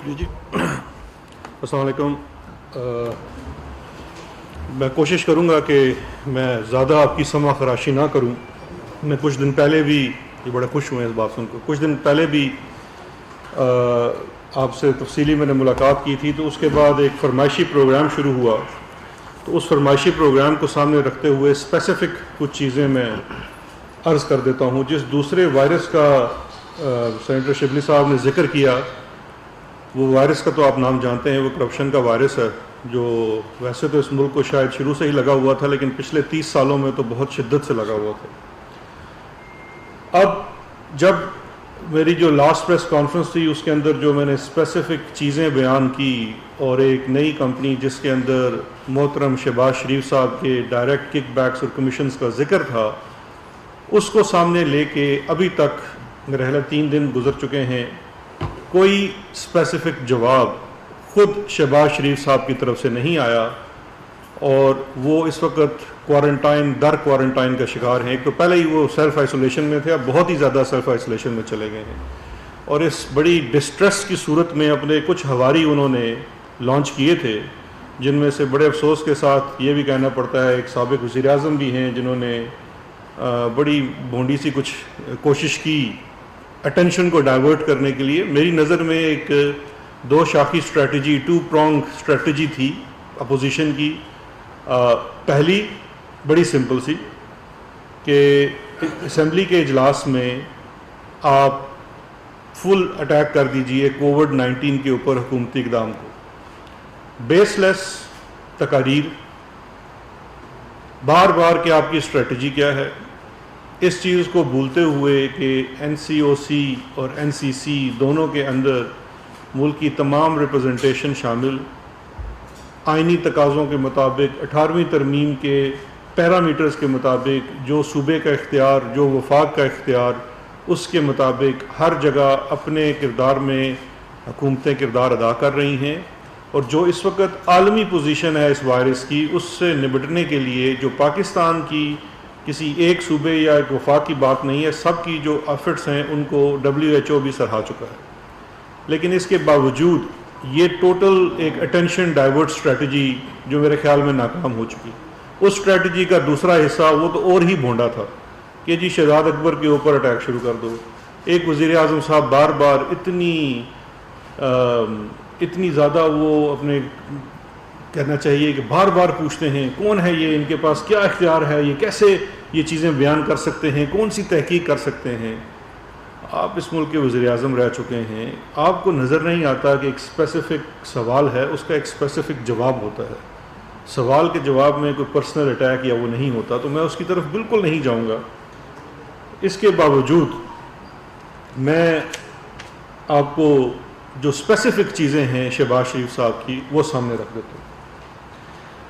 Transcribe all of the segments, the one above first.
جی السلام علیکم. میں کوشش کروں گا کہ میں زیادہ آپ کی سمع خراشی نہ کروں. میں کچھ دن پہلے بھی یہ بڑے خوش ہوئے اس بات سن کو. کچھ دن پہلے بھی آپ سے تفصیلی میں نے ملاقات کی تھی, تو اس کے بعد ایک فرمائشی پروگرام شروع ہوا. تو اس فرمائشی پروگرام کو سامنے رکھتے ہوئے اسپیسیفک کچھ چیزیں میں عرض کر دیتا ہوں. جس دوسرے وائرس کا سینیٹر شبلی صاحب نے ذکر کیا, وہ وائرس کا تو آپ نام جانتے ہیں, وہ کرپشن کا وائرس ہے, جو ویسے تو اس ملک کو شاید شروع سے ہی لگا ہوا تھا, لیکن پچھلے 30 سالوں میں تو بہت شدت سے لگا ہوا تھا. اب جب میری جو لاسٹ پریس کانفرنس تھی, اس کے اندر جو میں نے اسپیسیفک چیزیں بیان کی, اور ایک نئی کمپنی جس کے اندر محترم شہباز شریف صاحب کے ڈائریکٹ کک بیکس اور کمیشنز کا ذکر تھا, اس کو سامنے لے کے ابھی تک میرے خیال 3 دن گزر چکے ہیں, کوئی اسپیسیفک جواب خود شہباز شریف صاحب کی طرف سے نہیں آیا. اور وہ اس وقت کوارنٹائن کا شکار ہیں. ایک تو پہلے ہی وہ سیلف آئسولیشن میں تھے, اب بہت ہی زیادہ سیلف آئسولیشن میں چلے گئے ہیں. اور اس بڑی ڈسٹریس کی صورت میں اپنے کچھ ہواری انہوں نے لانچ کیے تھے, جن میں سے بڑے افسوس کے ساتھ یہ بھی کہنا پڑتا ہے ایک سابق وزیر اعظم بھی ہیں جنہوں نے بڑی بھونڈی سی کچھ کوشش کی اٹینشن کو ڈائیورٹ کرنے کے لیے. میری نظر میں ایک 2 شاخی اسٹریٹجی, 2 پرونگ اسٹریٹجی تھی اپوزیشن کی. پہلی بڑی سمپل سی کہ اسمبلی کے اجلاس میں آپ فل اٹیک کر دیجئے کووڈ-19 کے اوپر حکومتی اقدام کو, بیس لیس تقاریر, بار بار کہ آپ کی اسٹریٹجی کیا ہے. اس چیز کو بھولتے ہوئے کہ این سی او سی اور این سی سی دونوں کے اندر ملک کی تمام ریپرزنٹیشن شامل, آئینی تقاضوں کے مطابق 18ویں ترمیم کے پیرامیٹرز کے مطابق جو صوبے کا اختیار, جو وفاق کا اختیار, اس کے مطابق ہر جگہ اپنے کردار میں حکومتیں کردار ادا کر رہی ہیں. اور جو اس وقت عالمی پوزیشن ہے اس وائرس کی, اس سے نمٹنے کے لیے جو پاکستان کی کسی ایک صوبے یا ایک وفاق کی بات نہیں ہے, سب کی جو ایفرٹس ہیں ان کو WHO بھی سراہا چکا ہے. لیکن اس کے باوجود یہ ٹوٹل ایک اٹینشن ڈائیورٹ اسٹریٹجی جو میرے خیال میں ناکام ہو چکی. اس اسٹریٹجی کا دوسرا حصہ وہ تو اور ہی بھونڈا تھا کہ جی شہزاد اکبر کے اوپر اٹیک شروع کر دو. ایک وزیر اعظم صاحب بار بار اتنی زیادہ وہ اپنے کہنا چاہیے کہ بار بار پوچھتے ہیں کون ہے یہ, ان کے پاس کیا اختیار ہے, یہ کیسے یہ چیزیں بیان کر سکتے ہیں, کون سی تحقیق کر سکتے ہیں. آپ اس ملک کے وزیر اعظم رہ چکے ہیں, آپ کو نظر نہیں آتا کہ ایک اسپیسیفک سوال ہے, اس کا ایک اسپیسیفک جواب ہوتا ہے. سوال کے جواب میں کوئی پرسنل اٹیک یا وہ نہیں ہوتا, تو میں اس کی طرف بالکل نہیں جاؤں گا. اس کے باوجود میں آپ کو جو اسپیسیفک چیزیں ہیں شہباز شریف صاحب کی وہ سامنے رکھ دیتا ہوں.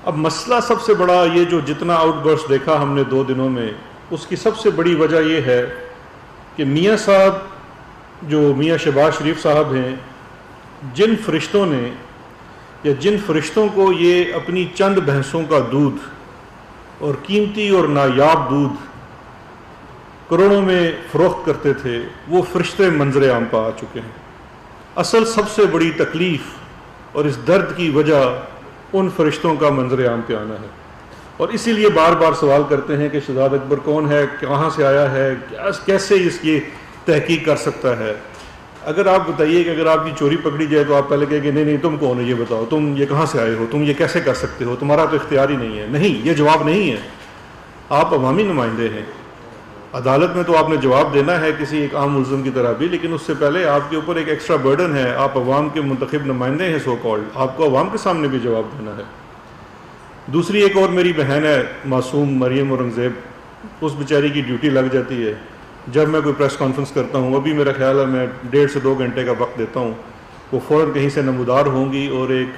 اب مسئلہ سب سے بڑا یہ جو جتنا آؤٹ برسٹ دیکھا ہم نے 2 دنوں میں, اس کی سب سے بڑی وجہ یہ ہے کہ میاں صاحب جو میاں شہباز شریف صاحب ہیں, جن فرشتوں نے یا جن فرشتوں کو یہ اپنی چند بھینسوں کا دودھ اور قیمتی اور نایاب دودھ کروڑوں میں فروخت کرتے تھے, وہ فرشتے منظر عام پہ آ چکے ہیں. اصل سب سے بڑی تکلیف اور اس درد کی وجہ ان فرشتوں کا منظر عام پہ آنا ہے. اور اسی لیے بار بار سوال کرتے ہیں کہ شہزاد اکبر کون ہے, کہاں سے آیا ہے, کیسے اس کی تحقیق کر سکتا ہے. اگر آپ بتائیے کہ اگر آپ کی چوری پکڑی جائے تو آپ پہلے کہیں کہ نہیں تم کون ہو, یہ بتاؤ, تم یہ کہاں سے آئے ہو, تم یہ کیسے کر سکتے ہو, تمہارا تو اختیار ہی نہیں ہے. نہیں, یہ جواب نہیں ہے. آپ عوامی نمائندے ہیں, عدالت میں تو آپ نے جواب دینا ہے کسی ایک عام ملزم کی طرح بھی, لیکن اس سے پہلے آپ کے اوپر ایک ایکسٹرا برڈن ہے. آپ عوام کے منتخب نمائندے ہیں سو کالڈ, آپ کو عوام کے سامنے بھی جواب دینا ہے. دوسری ایک اور میری بہن ہے معصوم مریم اورنگزیب, اس بیچاری کی ڈیوٹی لگ جاتی ہے جب میں کوئی پریس کانفرنس کرتا ہوں. ابھی میرا خیال ہے میں 1.5 سے 2 گھنٹے کا وقت دیتا ہوں, وہ فوراً کہیں سے نمودار ہوں گی اور ایک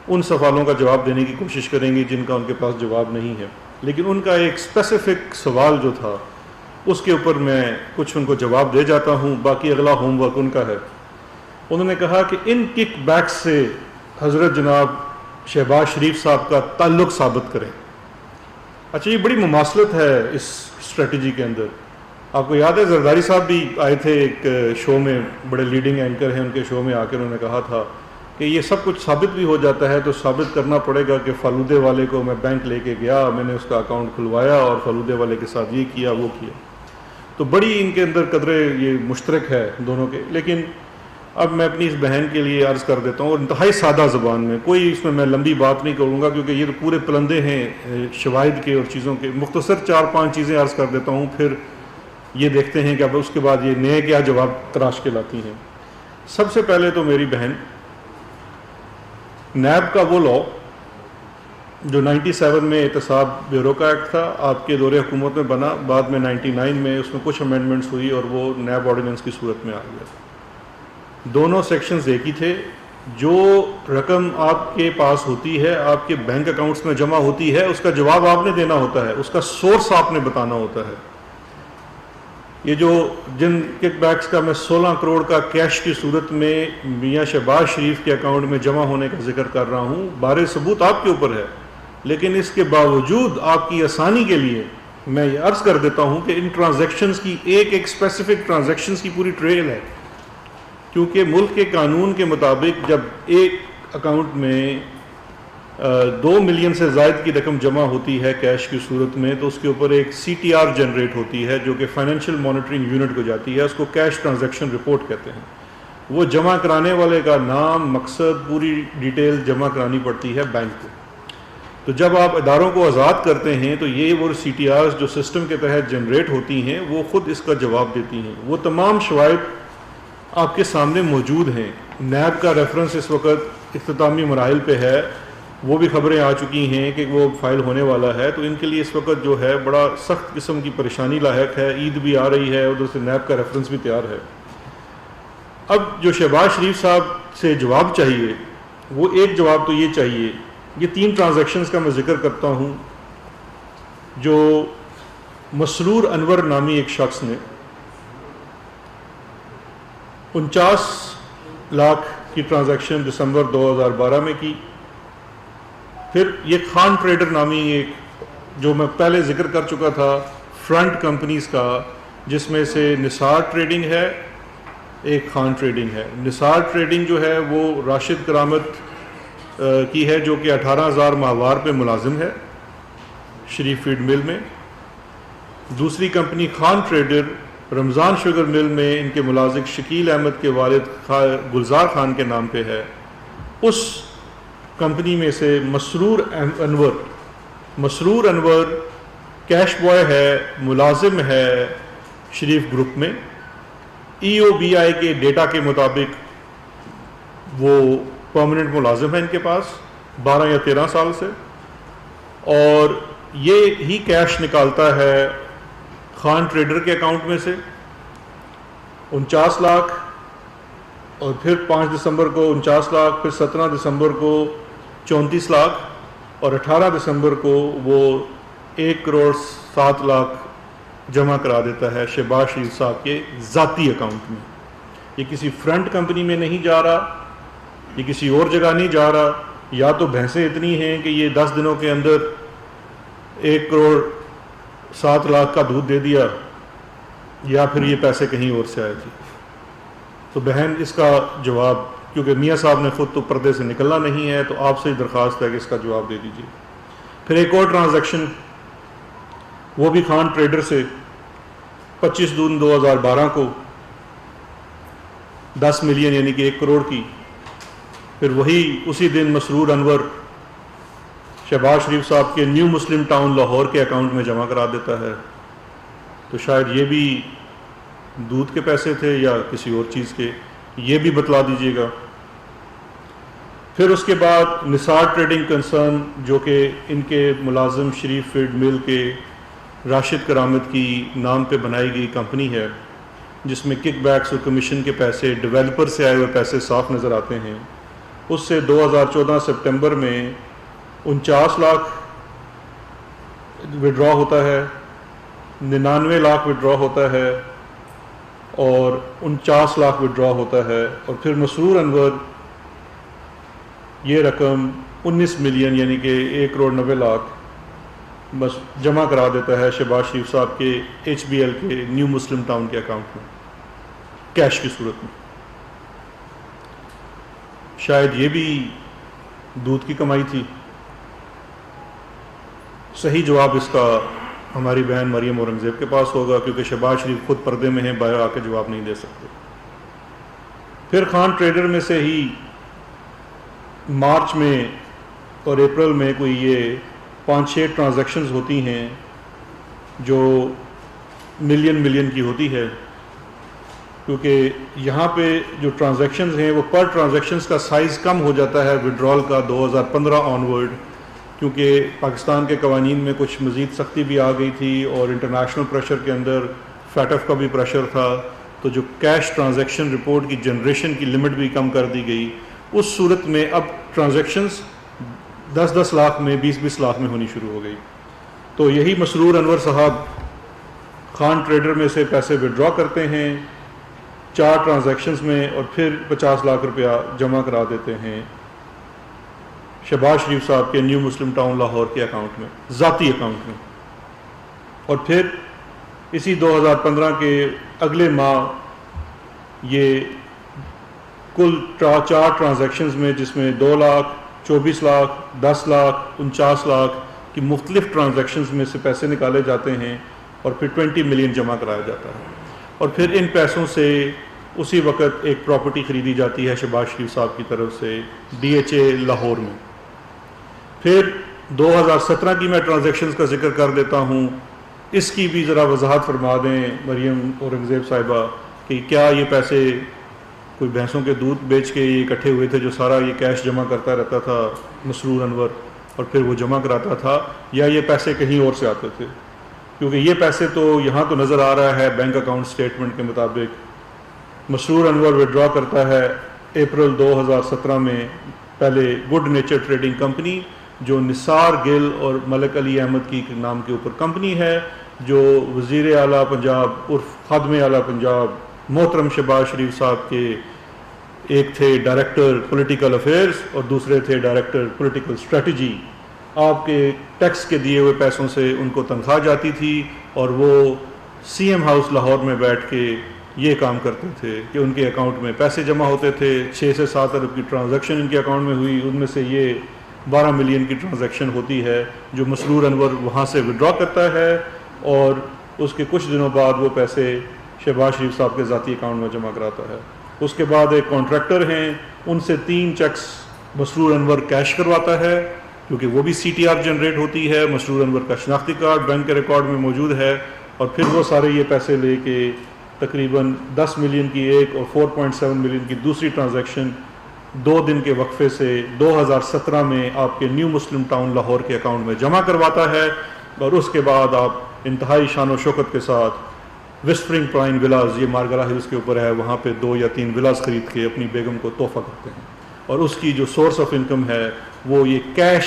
ان سوالوں کا جواب دینے کی کوشش کریں گی جن کا ان کے پاس جواب نہیں ہے. لیکن ان کا ایک اسپیسیفک سوال جو تھا اس کے اوپر میں کچھ ان کو جواب دے جاتا ہوں, باقی اگلا ہوم ورک ان کا ہے. انہوں نے کہا کہ ان کک بیکس سے حضرت جناب شہباز شریف صاحب کا تعلق ثابت کریں. اچھا, یہ بڑی مماثلت ہے اس اسٹریٹجی کے اندر آپ کو یاد ہے زرداری صاحب بھی آئے تھے ایک شو میں، بڑے لیڈنگ اینکر ہیں، ان کے شو میں آ کے انہوں نے کہا تھا کہ یہ سب کچھ ثابت بھی ہو جاتا ہے تو ثابت کرنا پڑے گا کہ فالودے والے کو میں بینک لے کے گیا، میں نے اس کا اکاؤنٹ کھلوایا اور فالودے والے کے ساتھ یہ کیا وہ کیا. تو بڑی ان کے اندر قدرے یہ مشترک ہے دونوں کے. لیکن اب میں اپنی اس بہن کے لیے عرض کر دیتا ہوں، اور انتہائی سادہ زبان میں، کوئی اس میں لمبی بات نہیں کروں گا کیونکہ یہ تو پورے پلندے ہیں شواہد کے اور چیزوں کے. مختصر 4-5 چیزیں عرض کر دیتا ہوں، پھر یہ دیکھتے ہیں کہ اب اس کے بعد یہ نئے کیا جواب تراش کے لاتی ہیں. سب سے پہلے تو میری بہن، نیب کا وہ لاء جو 97 میں احتساب بیورو کا ایکٹ تھا، آپ کے دور حکومت میں بنا، بعد میں 99 میں اس میں کچھ امینڈمنٹس ہوئی اور وہ نیب آرڈیننس کی صورت میں آ گیا. دونوں سیکشنز ایک ہی تھے. جو رقم آپ کے پاس ہوتی ہے، آپ کے بینک اکاؤنٹس میں جمع ہوتی ہے، اس کا جواب آپ نے دینا ہوتا ہے، اس کا سورس آپ نے بتانا ہوتا ہے. یہ جو جن کک بیکس کا میں 16 کروڑ کا کیش کی صورت میں میاں شہباز شریف کے اکاؤنٹ میں جمع ہونے کا ذکر کر رہا ہوں، بارے ثبوت آپ کے اوپر ہے. لیکن اس کے باوجود آپ کی آسانی کے لیے میں یہ عرض کر دیتا ہوں کہ ان ٹرانزیکشنز کی ایک اسپیسیفک ٹرانزیکشنز کی پوری ٹریل ہے. کیونکہ ملک کے قانون کے مطابق جب ایک اکاؤنٹ میں 2 ملین سے زائد کی رقم جمع ہوتی ہے کیش کی صورت میں، تو اس کے اوپر ایک CTR جنریٹ ہوتی ہے جو کہ فائنینشیل مانیٹرنگ یونٹ کو جاتی ہے. اس کو کیش ٹرانزیکشن رپورٹ کہتے ہیں. وہ جمع کرانے والے کا نام، مقصد، پوری ڈیٹیل جمع کرانی پڑتی ہے بینک کو. تو جب آپ اداروں کو آزاد کرتے ہیں تو یہ وہ CTRs جو سسٹم کے تحت جنریٹ ہوتی ہیں وہ خود اس کا جواب دیتی ہیں. وہ تمام شواہد آپ کے سامنے موجود ہیں. نیب کا ریفرنس اس وقت اختتامی مراحل پہ ہے، وہ بھی خبریں آ چکی ہیں کہ وہ فائل ہونے والا ہے. تو ان کے لیے اس وقت جو ہے بڑا سخت قسم کی پریشانی لاحق ہے. عید بھی آ رہی ہے، ادھر سے نیب کا ریفرنس بھی تیار ہے. اب جو شہباز شریف صاحب سے جواب چاہیے، وہ ایک جواب تو یہ چاہیے. یہ 3 ٹرانزیکشنز کا میں ذکر کرتا ہوں جو مسرور انور نامی ایک شخص نے 49 لاکھ کی ٹرانزیکشن دسمبر 2012 میں کی. پھر یہ خان ٹریڈر نامی ایک، جو میں پہلے ذکر کر چکا تھا، فرنٹ کمپنیز کا، جس میں سے نثار ٹریڈنگ ہے، ایک خان ٹریڈنگ ہے. نثار ٹریڈنگ جو ہے وہ راشد کرامت کی ہے جو کہ 18,000 ماہوار پہ ملازم ہے شریف فیڈ مل میں. دوسری کمپنی خان ٹریڈر رمضان شوگر مل میں ان کے ملازم شکیل احمد کے والد گلزار خان کے نام پہ ہے. اس کمپنی میں سے مسرور انور کیش بوائے ہے، ملازم ہے شریف گروپ میں. EOBI کے ڈیٹا کے مطابق وہ پرماننٹ ملازم ہے ان کے پاس 12 یا 13 سال سے، اور یہ ہی کیش نکالتا ہے خان ٹریڈر کے اکاؤنٹ میں سے 49 لاکھ، اور پھر 5 دسمبر کو 49 لاکھ، پھر 17 دسمبر کو 34 لاکھ، اور 18 دسمبر کو وہ 1 کروڑ 7 لاکھ جمع کرا دیتا ہے شہباز شریف صاحب کے ذاتی اکاؤنٹ میں. یہ کسی فرنٹ کمپنی میں نہیں جا رہا، یہ کسی اور جگہ نہیں جا رہا. یا تو بھینسیں اتنی ہیں کہ یہ 10 دنوں کے اندر 1 کروڑ 7 لاکھ کا دودھ دے دیا، یا پھر یہ پیسے کہیں اور سے آئے تھے. تو بہن اس کا جواب، کیونکہ میاں صاحب نے خود تو پردے سے نکلنا نہیں ہے، تو آپ سے ہی درخواست ہے کہ اس کا جواب دے دیجیے. پھر ایک اور ٹرانزیکشن، وہ بھی خان ٹریڈر سے 25 جون 2012 کو 10 ملین یعنی کہ 1 کروڑ کی. پھر وہی اسی دن مسرور انور شہباز شریف صاحب کے نیو مسلم ٹاؤن لاہور کے اکاؤنٹ میں جمع کرا دیتا ہے. تو شاید یہ بھی دودھ کے پیسے تھے یا کسی اور چیز کے، یہ بھی بتلا دیجیے گا. پھر اس کے بعد نثار ٹریڈنگ کنسرن، جو کہ ان کے ملازم شریف فیڈ مل کے راشد کرامت کی نام پہ بنائی گئی کمپنی ہے، جس میں کک بیکس اور کمیشن کے پیسے، ڈیولپر سے آئے ہوئے پیسے صاف نظر آتے ہیں. اس سے 2014 سپٹمبر میں 49 لاکھ وڈرا ہوتا ہے، 99 لاکھ وڈرا ہوتا ہے، اور 49 لاکھ وڈرا ہوتا ہے. اور پھر مسرور انور یہ رقم 19 ملین یعنی کہ 1 کروڑ 90 لاکھ بس جمع کرا دیتا ہے شہباز شریف صاحب کے ایچ بی ایل کے نیو مسلم ٹاؤن کے اکاؤنٹ میں کیش کی صورت میں. شاید یہ بھی دودھ کی کمائی تھی. صحیح جواب اس کا ہماری بہن مریم اورنگزیب کے پاس ہوگا، کیونکہ شہباز شریف خود پردے میں ہیں، باہر آ کے جواب نہیں دے سکتے. پھر خان ٹریڈر میں سے ہی مارچ میں اور اپریل میں کوئی یہ 5-6 ٹرانزیکشنز ہوتی ہیں جو ملین کی ہوتی ہے، کیونکہ یہاں پہ جو ٹرانزیکشنز ہیں وہ پر ٹرانزیکشنز کا سائز کم ہو جاتا ہے وڈرال کا 2015 آنورڈ، کیونکہ پاکستان کے قوانین میں کچھ مزید سختی بھی آ گئی تھی اور انٹرنیشنل پریشر کے اندر فیٹف کا بھی پریشر تھا، تو جو کیش ٹرانزیکشن رپورٹ کی جنریشن کی لمٹ بھی کم کر دی گئی. اس صورت میں اب ٹرانزیکشنز 10-10 لاکھ میں 20-20 لاکھ میں ہونی شروع ہو گئی. تو یہی مسرور انور صاحب خان ٹریڈر میں سے پیسے وڈرا کرتے ہیں 4 ٹرانزیکشنز میں اور پھر 50 لاکھ روپیہ جمع کرا دیتے ہیں شہباز شریف صاحب کے نیو مسلم ٹاؤن لاہور کے اکاؤنٹ میں، ذاتی اکاؤنٹ میں. اور پھر اسی 2015 کے اگلے ماہ یہ کل 4 ٹرانزیکشنز میں، جس میں 2 لاکھ 24 لاکھ 10 لاکھ 49 لاکھ کی مختلف ٹرانزیکشنز میں سے پیسے نکالے جاتے ہیں اور پھر 20 ملین جمع کرایا جاتا ہے. اور پھر ان پیسوں سے اسی وقت ایک پراپرٹی خریدی جاتی ہے شہباز شریف صاحب کی طرف سے DHA لاہور میں. پھر 2017 کی میں ٹرانزیکشنز کا ذکر کر دیتا ہوں، اس کی بھی ذرا وضاحت فرما دیں مریم اورنگزیب صاحبہ کہ کیا یہ پیسے کوئی بھینسوں کے دودھ بیچ کے یہ اکٹھے ہوئے تھے جو سارا یہ کیش جمع کرتا رہتا تھا مسرور انور اور پھر وہ جمع کراتا تھا، یا یہ پیسے کہیں اور سے آتے تھے؟ کیونکہ یہ پیسے تو یہاں تو نظر آ رہا ہے بینک اکاؤنٹ سٹیٹمنٹ کے مطابق مسرور انور وڈرا کرتا ہے اپریل 2017 میں پہلے گڈ نیچر ٹریڈنگ کمپنی جو نثار گل اور ملک علی احمد کی نام کے اوپر کمپنی ہے، جو وزیر اعلیٰ پنجاب عرف خادم اعلیٰ پنجاب محترم شہباز شریف صاحب کے ایک تھے ڈائریکٹر پولیٹیکل افیئرز اور دوسرے تھے ڈائریکٹر پولیٹیکل اسٹریٹجی. آپ کے ٹیکس کے دیے ہوئے پیسوں سے ان کو تنخواہ جاتی تھی اور وہ CM ہاؤس لاہور میں بیٹھ کے یہ کام کرتے تھے کہ ان کے اکاؤنٹ میں پیسے جمع ہوتے تھے. 6 سے 7 ارب کی ٹرانزیکشن ان کے اکاؤنٹ میں ہوئی، ان میں سے یہ 12 ملین کی ٹرانزیکشن ہوتی ہے جو مسرور انور وہاں سے وڈرا کرتا ہے اور اس کے کچھ دنوں بعد وہ پیسے شہباز شریف صاحب کے ذاتی اکاؤنٹ میں جمع کراتا ہے. اس کے بعد ایک کانٹریکٹر ہیں، ان سے 3 چیکس مسرور انور کیش کرواتا ہے کیونکہ وہ بھی CTR جنریٹ ہوتی ہے، مسرور انور کا شناختی کارڈ بینک کے ریکارڈ میں موجود ہے. اور پھر وہ سارے یہ پیسے لے کے تقریباً 10 ملین کی ایک اور 4.7 ملین کی دوسری ٹرانزیکشن 2 دن کے وقفے سے 2017 میں آپ کے نیو مسلم ٹاؤن لاہور کے اکاؤنٹ میں جمع کرواتا ہے. اور اس کے بعد آپ انتہائی شان و شوکت کے ساتھ وسپرنگ پائن ولاز، یہ مارگرا ہلز کے اوپر ہے، وہاں پہ 2 یا 3 ولاز خرید کے اپنی بیگم کو تحفہ کرتے ہیں. اور اس کی جو سورس آف انکم ہے وہ یہ کیش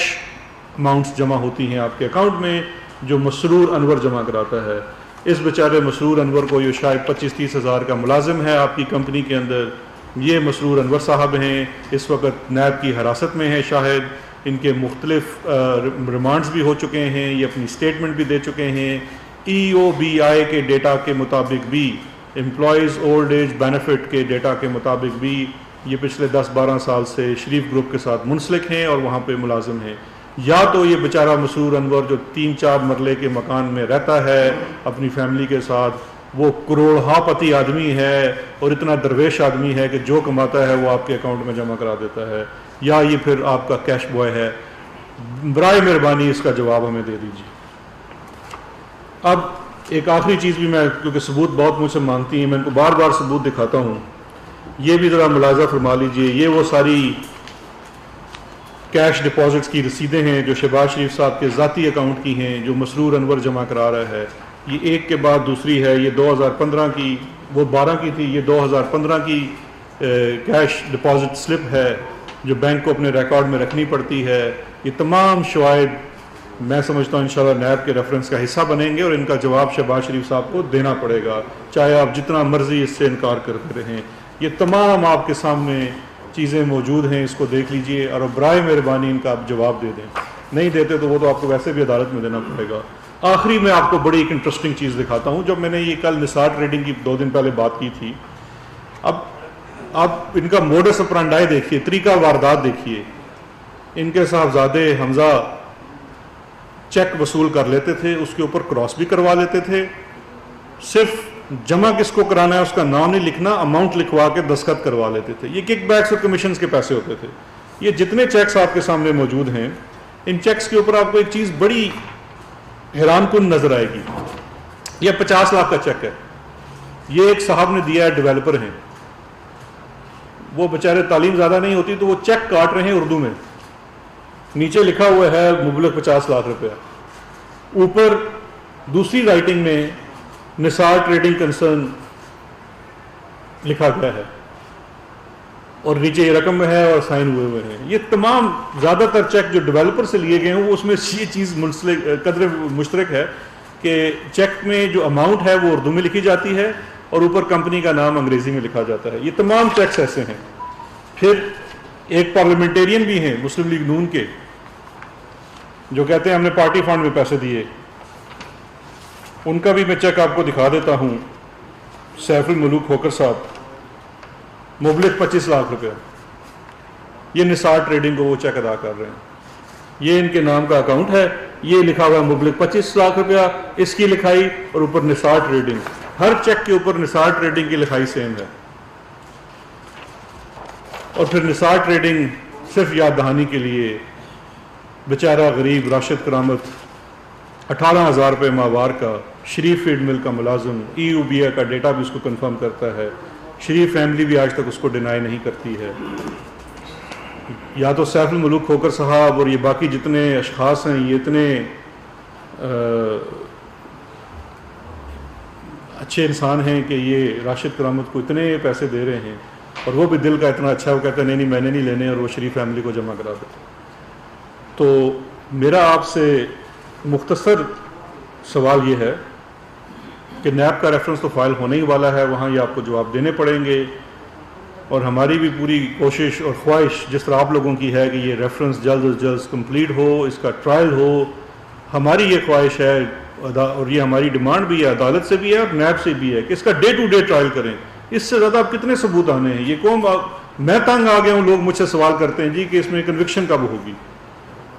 اماؤنٹس جمع ہوتی ہیں آپ کے اکاؤنٹ میں جو مسرور انور جمع کراتا ہے. اس بیچارے مسرور انور کو یہ شاید 25-30 ہزار کا ملازم ہے آپ کی کمپنی کے اندر. یہ مسرور انور صاحب ہیں، اس وقت نیب کی حراست میں ہیں، شاہد ان کے مختلف ریمانڈز بھی ہو چکے ہیں، یہ اپنی اسٹیٹمنٹ بھی دے چکے ہیں. EOBI کے ڈیٹا کے مطابق بھی، امپلائیز اولڈ ایج بینیفٹ کے ڈیٹا کے مطابق بھی یہ پچھلے 10-12 سال سے شریف گروپ کے ساتھ منسلک ہیں اور وہاں پہ ملازم ہیں. یا تو یہ بیچارہ مسرور انور جو 3-4 مرلے کے مکان میں رہتا ہے اپنی فیملی کے ساتھ، وہ کروڑہا پتی آدمی ہے اور اتنا درویش آدمی ہے کہ جو کماتا ہے وہ آپ کے اکاؤنٹ میں جمع کرا دیتا ہے، یا یہ پھر آپ کا کیش بوائے ہے. برائے مہربانی اس کا جواب ہمیں دے دیجیے. اب ایک آخری چیز بھی میں، کیونکہ ثبوت بہت مجھ سے مانگتی ہیں، میں ان کو بار بار ثبوت دکھاتا ہوں، یہ بھی ذرا ملاحظہ فرما لیجئے. یہ وہ ساری کیش ڈپازٹس کی رسیدیں ہیں جو شہباز شریف صاحب کے ذاتی اکاؤنٹ کی ہیں جو مسرور انور جمع کرا رہا ہے. یہ ایک کے بعد دوسری ہے. یہ 2015 کی، وہ 12 کی تھی، یہ 2015 کی کیش ڈپازٹ سلپ ہے جو بینک کو اپنے ریکارڈ میں رکھنی پڑتی ہے. یہ تمام شواہد میں سمجھتا ہوں انشاءاللہ نیب کے ریفرنس کا حصہ بنیں گے اور ان کا جواب شہباز شریف صاحب کو دینا پڑے گا، چاہے آپ جتنا مرضی اس سے انکار کرتے رہیں. یہ تمام آپ کے سامنے چیزیں موجود ہیں، اس کو دیکھ لیجئے اور برائے مہربانی ان کا آپ جواب دے دیں. نہیں دیتے تو وہ تو آپ کو ویسے بھی عدالت میں دینا پڑے گا. آخری میں آپ کو بڑی ایک انٹرسٹنگ چیز دکھاتا ہوں. جب میں نے یہ کل نثار ٹریڈنگ کی 2 دن پہلے بات کی تھی, اب آپ ان کا موڈس اپرانڈائی دیکھیے, طریقہ واردات دیکھیے. ان کے صاحبزادے حمزہ چیک وصول کر لیتے تھے, اس کے اوپر کراس بھی کروا لیتے تھے, صرف جمع کس کو کرانا ہے اس کا نام نہیں لکھنا, اماؤنٹ لکھوا کے دستخط کروا لیتے تھے. یہ کک بیکس اور کمیشنز کے پیسے ہوتے تھے. یہ جتنے چیکس آپ کے سامنے موجود ہیں, ان چیکس کے اوپر آپ کو ایک چیز بڑی حیران کن نظر آئے گی. یہ 50 لاکھ کا چیک ہے, یہ ایک صاحب نے دیا ہے, ڈیولپر ہیں, وہ بیچارے تعلیم زیادہ نہیں ہوتی تو وہ چیک کاٹ رہے ہیں اردو میں, نیچے لکھا ہوا ہے مبلغ 50 لاکھ روپیہ, اوپر دوسری رائٹنگ میں نثار ٹریڈنگ کنسرن لکھا گیا ہے, اور نیچے یہ رقم ہے اور سائن ہوئے ہیں. یہ تمام زیادہ تر چیک جو ڈیولپر سے لیے گئے ہیں وہ اس میں یہ چیز قدر مشترک ہے کہ چیک میں جو اماؤنٹ ہے وہ اردو میں لکھی جاتی ہے اور اوپر کمپنی کا نام انگریزی میں لکھا جاتا ہے. یہ تمام چیکس ایسے ہیں. پھر ایک پارلیمنٹیرین بھی ہیں مسلم لیگ نون کے, جو کہتے ہیں ہم نے پارٹی فنڈ میں پیسے دیے. ان کا بھی میں چیک آپ کو دکھا دیتا ہوں. سیف الملوک کھوکر صاحب, مبلغ 25 لاکھ روپیہ. یہ نثار ٹریڈنگ کو وہ چیک ادا کر رہے ہیں. یہ ان کے نام کا اکاؤنٹ ہے, یہ لکھا ہوا ہے مبلغ 25 لاکھ روپیہ, اس کی لکھائی اور اوپر نثار ٹریڈنگ. ہر چیک کے اوپر نثار ٹریڈنگ کی لکھائی سیم ہے. اور پھر نثار ٹریڈنگ صرف یاد دہانی کے لیے بیچارہ غریب راشد کرامت 18,000 روپے ماہوار کا, شریف فیڈ مل کا ملازم, ای یو بی اے کا ڈیٹا بھی اس کو کنفرم کرتا ہے, شریف فیملی بھی آج تک اس کو ڈینائی نہیں کرتی ہے. یا تو سیف الملوک کھوکر صاحب اور یہ باقی جتنے اشخاص ہیں یہ اتنے اچھے انسان ہیں کہ یہ راشد کرامت کو اتنے پیسے دے رہے ہیں, اور وہ بھی دل کا اتنا اچھا, وہ کہتے ہیں نہیں میں نے نہیں لینے, اور وہ شریف فیملی کو جمع کرا دیتے. تو میرا آپ سے مختصر سوال یہ ہے کہ نیب کا ریفرنس تو فائل ہونے ہی والا ہے, وہاں یہ آپ کو جواب دینے پڑیں گے, اور ہماری بھی پوری کوشش اور خواہش جس طرح آپ لوگوں کی ہے کہ یہ ریفرنس جلد از جلد کمپلیٹ ہو, اس کا ٹرائل ہو. ہماری یہ خواہش ہے اور یہ ہماری ڈیمانڈ بھی ہے, عدالت سے بھی ہے اور نیب سے بھی ہے, کہ اس کا ڈے ٹو ڈے ٹرائل کریں. اس سے زیادہ آپ کتنے ثبوت آنے ہیں؟ یہ قوم, میں تنگ آ گیا ہوں, لوگ مجھ سے سوال کرتے ہیں جی کہ اس میں کنوکشن کب ہوگی.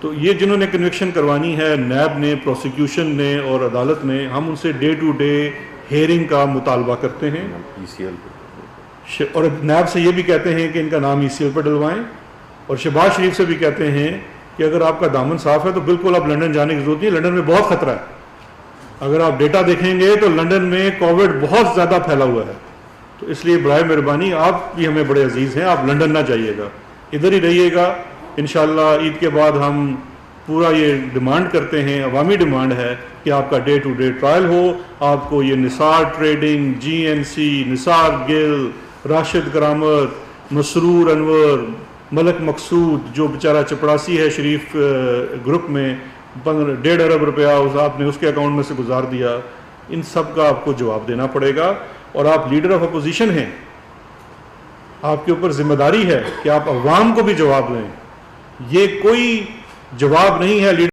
تو یہ جنہوں نے کنوکشن کروانی ہے, نیب نے, پروسیکیوشن نے اور عدالت نے, ہم ان سے ڈے ٹو ڈے ہیئرنگ کا مطالبہ کرتے ہیں. اور نیب سے یہ بھی کہتے ہیں کہ ان کا نام ای سی ایل پر ڈلوائیں, اور شہباز شریف سے بھی کہتے ہیں کہ اگر آپ کا دامن صاف ہے تو بالکل آپ لنڈن جانے کی ضرورت نہیں, لنڈن میں بہت خطرہ ہے. اگر آپ ڈیٹا دیکھیں گے تو لنڈن میں کووڈ بہت زیادہ پھیلا ہوا ہے. تو اس لیے برائے مہربانی, آپ بھی ہمیں بڑے عزیز ہیں, آپ لنڈن نہ جائیے گا, ادھر ہی رہیے گا. انشاءاللہ عید کے بعد ہم پورا یہ ڈیمانڈ کرتے ہیں, عوامی ڈیمانڈ ہے کہ آپ کا ڈے ٹو ڈے ٹرائل ہو. آپ کو یہ نثار ٹریڈنگ, جی این سی, نثار گل, راشد کرامت, مسرور انور, ملک مقصود جو بیچارہ چپڑاسی ہے شریف گروپ میں, 1.5 ارب روپیہ آپ نے اس کے اکاؤنٹ میں سے گزار دیا, ان سب کا آپ کو جواب دینا پڑے گا. اور آپ لیڈر آف اپوزیشن ہیں, آپ کے اوپر ذمہ داری ہے کہ آپ عوام کو بھی جواب دیں. یہ کوئی جواب نہیں ہے لیڈر